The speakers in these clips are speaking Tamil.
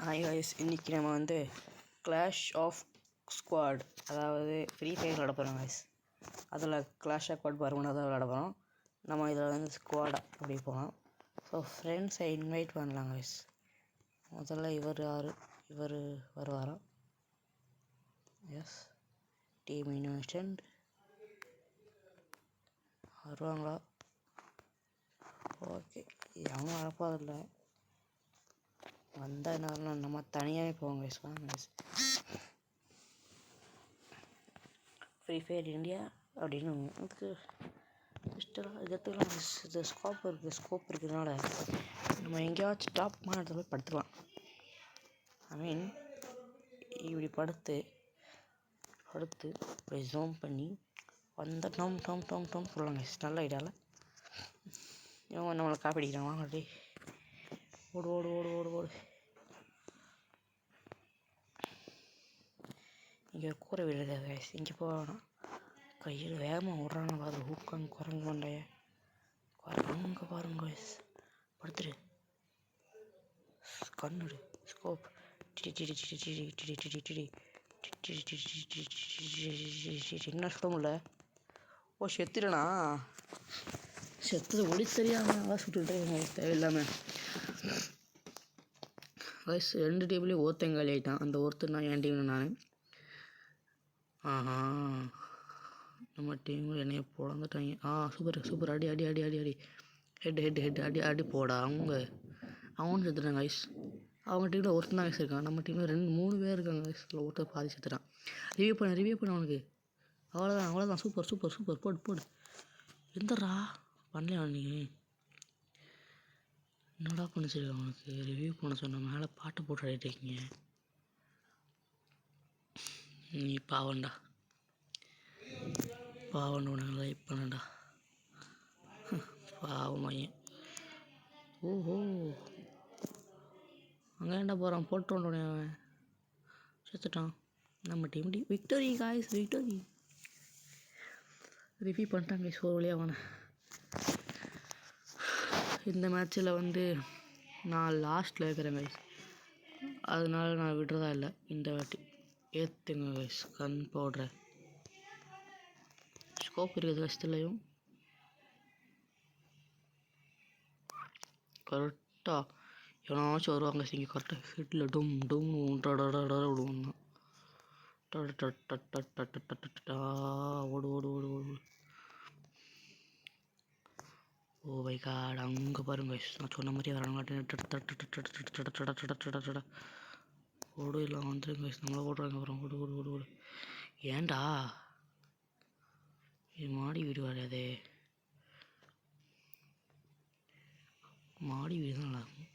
ஹாய் காய்ஸ், இன்றைக்கி நம்ம வந்து கிளாஷ் ஆஃப் ஸ்குவாட், அதாவது ஃப்ரீ ஃபயர் விளாட போகிறோம் காய்ஸ். அதில் கிளாஷ் ஆஃப் ஸ்குவாட் பருமனாக தான் விளாட போகிறோம். நம்ம இதில் வந்து ஸ்குவாடாக அப்படி போகலாம். ஸோ ஃப்ரெண்ட்ஸை இன்வைட் பண்ணலாம் காய்ஸ். முதல்ல இவர் வருவாரா? எஸ், டீம் இன்வெஸ்டன்ட் வருவாங்களா? ஓகே, எவனும் வரப்போதில்லை. வந்தால் என்ன வரலாம், நம்ம தனியாகவே போவோம் கைஸ். வாங்க கைஸ், ஃப்ரீ ஃபயர் இந்தியா அப்படின்னு அதுக்கு இஷ்டம் எடுத்துக்கலாம். இது ஸ்கோப் இருக்கிறதுனால நம்ம எங்கேயாச்சும் டாப்மான இடத்துல போய் படுத்துக்கலாம். இப்படி படுத்து இப்படி ஜூம் பண்ணி வந்த டோம் சொல்லலாம் கைஸ். நல்ல ஐடியாவில் இவன் நம்மளை காப்பி அடிக்கிறான். வாங்க அப்படி ஓடு. இங்கே ஒரு கூரை வீடு இருக்காது கைஸ். இங்கே போகணும். கையில் வேகமாக விட்றான பாரு. ஹூக்காங்க குரங்கு கொண்டைய குரங்க பாருங்க கைஸ். படுத்துரு, கண்ணுடு, ஸ்கோப் என்ன சுட முடியல. ஓ செத்துட்டேனா? செத்தது ஒளி தெரியாமல் சுட்டுக்கிட்டே தேவையில்லாமல் கைஸ். 2 டீம்லேயும் ஒருத்தங்காலி ஆகிட்டான். அந்த ஒருத்தர் நான் என் டீம். நான் நம்ம டீமில் என்னைய போடாந்துட்டாங்க. சூப்பர் அடி ஹெட் அடி போடா. அவனும் செத்துட்டான் கைஸ். அவங்க டீமில் ஒருத்தன் தான் கைஸ் இருக்கான். நம்ம டீமில் 2-3 பேர் இருக்காங்க கைஸ். ஒருத்தர் பாதி செத்துட்டான். ரிவ்யூ பண்ண அவனுக்கு. அவ்வளோதான். சூப்பர் போடு. எந்தரா பண்ணலையா நீ? என்னடா பண்ணிச்சிருக்க அவனுக்கு? ரிவ்யூ பண்ண சொன்ன மேலே பாட்டு போட்டு ஆடிட்டுருக்கீங்க. நீ பாவண்டா உனக்கு லைக் பண்ணடா. பாவம் பையன். ஓஹோ, அங்கே ஏன்டா போகிறான்? போட்டு வந்தோடனே அவன் செத்துட்டான். நம்ம team victory guys, victory review பண்ணிட்டாங்க கைஸ். ஒரு வழியாக அவனை. இந்த மேட்ச்சில் வந்து நான் லாஸ்ட்டில் இருக்கிறேன் கைஸ். அதனால நான் விடுறதா இல்லை இந்த வாட்டி. ஏற்றுங்க கைஸ், கண் போடுறேன். ஸ்கோப் இருக்குது கஷ்டத்துலையும் கரெக்டாக எவனாச்சும் வருவாங்க. இங்கே கரெக்டாக ஹெட்டில் டும் விடுவாங்க. ஓடு. ஓ மை காட், அங்கே பாருங்க நான் சொன்ன மாதிரியே வரானுங்க. ஓடு இல்லை வந்துருங்க. நம்மளை ஓடுறாங்க. அப்புறம் ஓடு. ஏன்டா இது மாடி வீடு வராது? மாடி வீடு தான் நல்லாயிருக்கும்.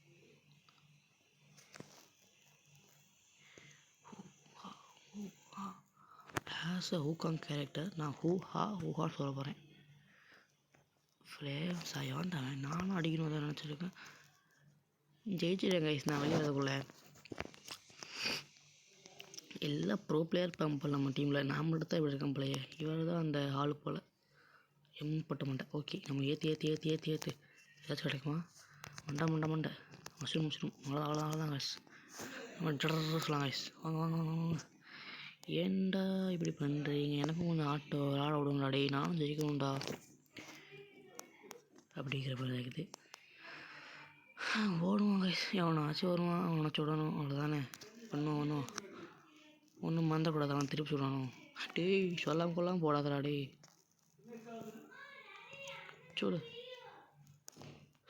ஆஸ் அ ஹூகாங் கேரக்டர் நான் ஹூஹான்னு சொல்ல போகிறேன். ஃப்ளேம்ஸ் ஆயாண்டாவேன். நானும் அடிக்கணும் தான் நினச்சிருக்கேன். ஜெயிச்சிட்டேன் கைஸ். நான் வெளியே வரதுக்குள்ளே எல்லா ப்ரோ பிளேயர் பம்பில் நம்ம டீமில் நான் மட்டும் தான் இப்படி இருக்கேன் பிள்ளைய. இவர் தான் அந்த ஆளு போல். எம்பட்ட மண்டை. ஓகே, நம்ம ஏற்று ஏதாச்சும் கிடைக்குமா? மண்டை மஷ்ரூம் அவ்வளோதான் கைஸ். நம்ம ட்ரெஸ்லாம் கைஸ். வாங்க. ஏன்டா இப்படி பண்ணுறீங்க? எனக்கும் கொஞ்சம் விளாட விடுங்கடா. டேய், நானும் ஜெயிக்கணும்டா அப்படிங்கிற மாதிரி இருக்குது. ஓடுவான் கைஸ். எவனாச்சும் வருவான், அவனை சுடணும். அவ்வளோதானே பண்ணுவோம். ஒன்றும் மறந்துக்கூடாது. அவன் திருப்பி சுடணும். டேய், கொல்லாமல் போடாதடா. டேய்,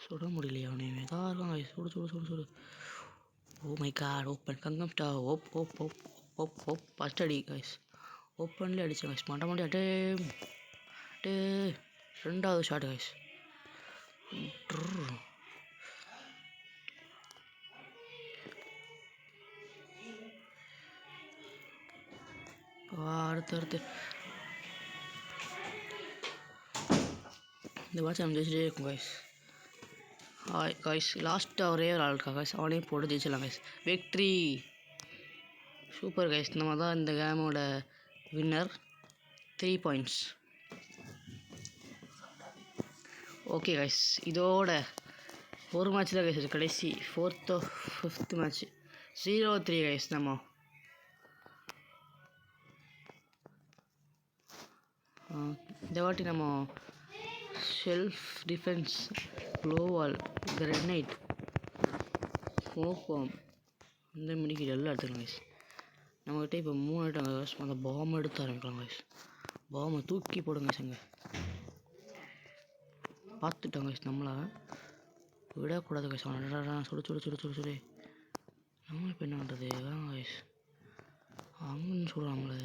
சுட முடியலையா? அவனே தான் இருக்கான் கைஸ். சுடு. ஓ மை காட், ஓப்பன் கங்கம் ஸ்டா. ஓப் ஃபஸ்ட் அடி கைஸ். ஓப்பன்லேயே அடித்தேன் கைஸ். மண்டை டே 2வது ஷாட் கைஸ். அடுத்து இந்த வாட்ச் நம்ம ஜெயிச்சிட்டே இருக்கும் கைஸ். கைஸ், லாஸ்ட்டாக ஒரே ஒரு ஆள் இருக்கா கைஸ். அவனையும் போட்டு ஜெயிச்சிடலாம் கைஸ். விக்ட்ரி. Super guys. நம்ம தான் இந்த கேமோட வின்னர். 3 பாயிண்ட்ஸ். ஓகே கைஸ், இதோட ஒரு மேட்ச் தான் கைஸ். கடைசி 4th or 5th match. 0-3 guys. நம்ம இந்த வாட்டி நம்ம செல்ஃப் டிஃபென்ஸ், க்ளோவால், கிரனைட், ஸ்மோக் பாம் இந்த மணிக்கு எல்லாம் எடுத்துக்கலாம் கைஸ். நம்மகிட்ட இப்போ 3 எடுத்தாங்க கைஸ். அந்த பாம் எடுத்து ஆரம்பிக்கலாம் கைஸ். பாமை தூக்கி போடுங்க கைஸ். அங்கே பார்த்துட்டாங்க கைஸ். நம்மளை விடக்கூடாது கைஸ். அவன் சுடு நம்ம இப்போ என்ன பண்ணுறது? வேணாம் கைஸ், அங்கன்னு சொல்கிறாங்களே.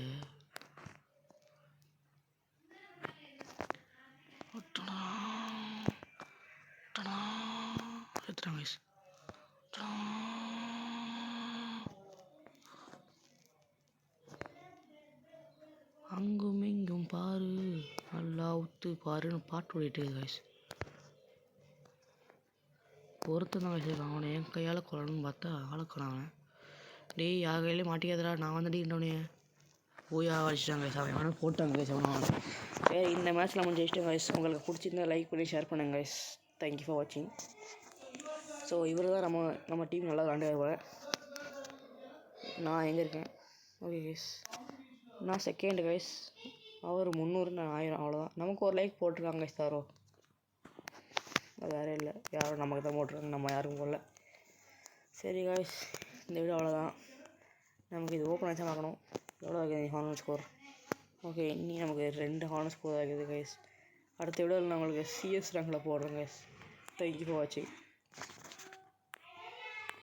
எடுத்துட்டாங்க கைஸ். அங்கும் இங்கும் பாரு, நல்லா ஊத்து பாருன்னு பாட்டு ஓடிட்டு கைஸ். ஒருத்தன் தான் கைஸ் இருக்கான். அவனை என் கையால் கொள்ளணும்னு பார்த்தா ஆளக்கான. டேய் யார் கையிலையும் மாட்டிக்காதடா, நான் வந்து இருந்தவனே போய் அடிச்சிட்டாங்க கைஸ். அவன் வேணால் போட்டாங்க கைஸ். அவனை சரி, இந்த மேட்ச்சில் நம்ம ஜெயிச்சிட்டோம் கைஸ். உங்களுக்கு பிடிச்சிருந்தா லைக் பண்ணி ஷேர் பண்ணுங்க கைஸ். தேங்க்யூ ஃபார் வாட்சிங். ஸோ இவர் தான் நம்ம டீம் நல்லா விளாண்டு போல. நான் எங்கே இருக்கேன்? ஓகே கைஸ், நான் செகண்ட் கைஸ். அவர் 300, நான் 1000. அவ்வளோதான். நமக்கு ஒரு லைக் போட்டிருக்காங்க கைஸ். தாரோ அது வேறு இல்லை, யாரும் நமக்கு தான் போட்டிருக்காங்க, நம்ம யாருக்கும் போடல. சரி கைஸ், இந்த வீடியோ அவ்வளோதான். நமக்கு இது ஓப்பன் ஆச்சா பார்க்கணும். எவ்வளோ ஆகுது ஹார்ன் ஸ்கோர்? ஓகே, இன்னி நமக்கு 2 ஹார்ன் ஸ்கோர் ஆகுது கைஸ். அடுத்த வீடியோவில் நான் உங்களுக்கு CS ரேங்கில் போடுறேன் கைஸ். தேங்க்யூ ஃபார் வாட்சிங்.